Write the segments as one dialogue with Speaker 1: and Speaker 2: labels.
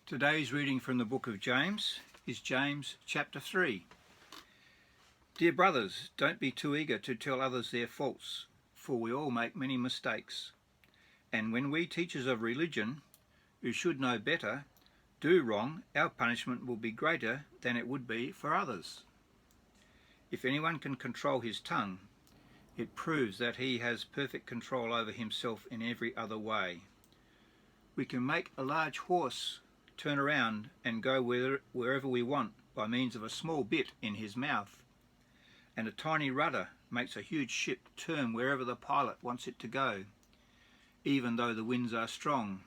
Speaker 1: Today's reading from the book of James is James chapter 3. Dear brothers, don't be too eager to tell others their faults, for we all make many mistakes. And when we teachers of religion, who should know better, do wrong, our punishment will be greater than it would be for others. If anyone can control his tongue, it proves that he has perfect control over himself in every other way. We can make a large horse turn around and go wherever we want by means of a small bit in his mouth, and a tiny rudder makes a huge ship turn wherever the pilot wants it to go, even though the winds are strong.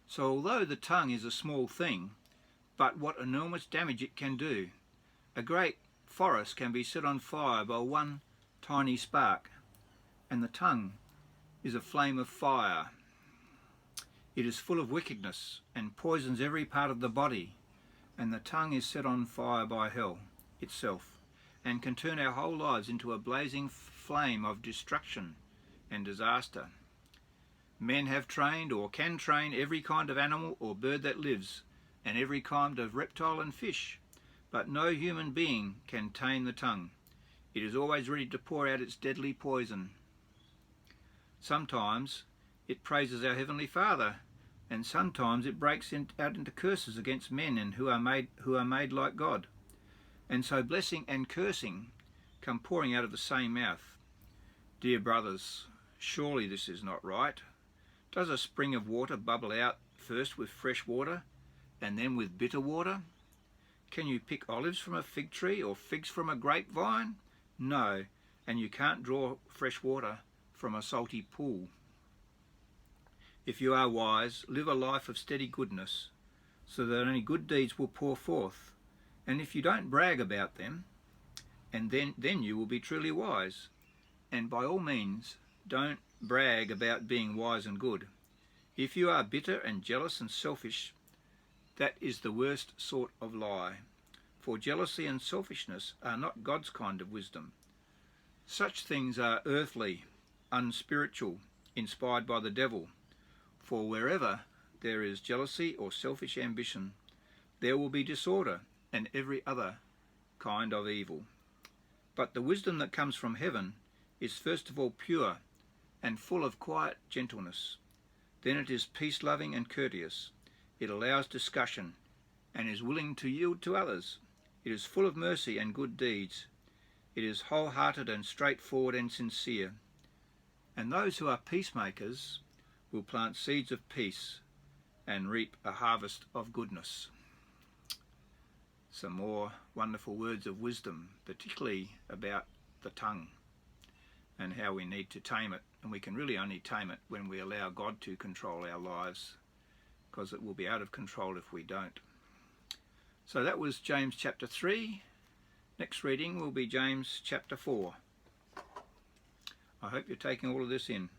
Speaker 1: So although the tongue is a small thing, but what enormous damage it can do. A great forest can be set on fire by one tiny spark, and the tongue is a flame of fire. It is full of wickedness and poisons every part of the body, and the tongue is set on fire by hell itself, and can turn our whole lives into a blazing flame of destruction and disaster. Men have trained or can train every kind of animal or bird that lives, and every kind of reptile and fish, but no human being can tame the tongue. It is always ready to pour out its deadly poison. Sometimes it praises our Heavenly Father, and sometimes it breaks out into curses against men and who are made like God. And so blessing and cursing come pouring out of the same mouth. Dear brothers, surely this is not right. Does a spring of water bubble out first with fresh water and then with bitter water? Can you pick olives from a fig tree or figs from a grapevine? No, and you can't draw fresh water from a salty pool. If you are wise, live a life of steady goodness, so that only good deeds will pour forth. And if you don't brag about them, and then you will be truly wise. And by all means, don't brag about being wise and good. If you are bitter and jealous and selfish, that is the worst sort of lie. For jealousy and selfishness are not God's kind of wisdom. Such things are earthly, unspiritual, inspired by the devil. For wherever there is jealousy or selfish ambition, there will be disorder and every other kind of evil. But the wisdom that comes from heaven is first of all pure and full of quiet gentleness. Then it is peace-loving and courteous. It allows discussion and is willing to yield to others. It is full of mercy and good deeds. It is wholehearted and straightforward and sincere. And those who are peacemakers will plant seeds of peace and reap a harvest of goodness. Some more wonderful words of wisdom, particularly about the tongue and how we need to tame it. And we can really only tame it when we allow God to control our lives, because it will be out of control if we don't. So that was James chapter 3. Next reading will be James chapter 4. I hope you're taking all of this in.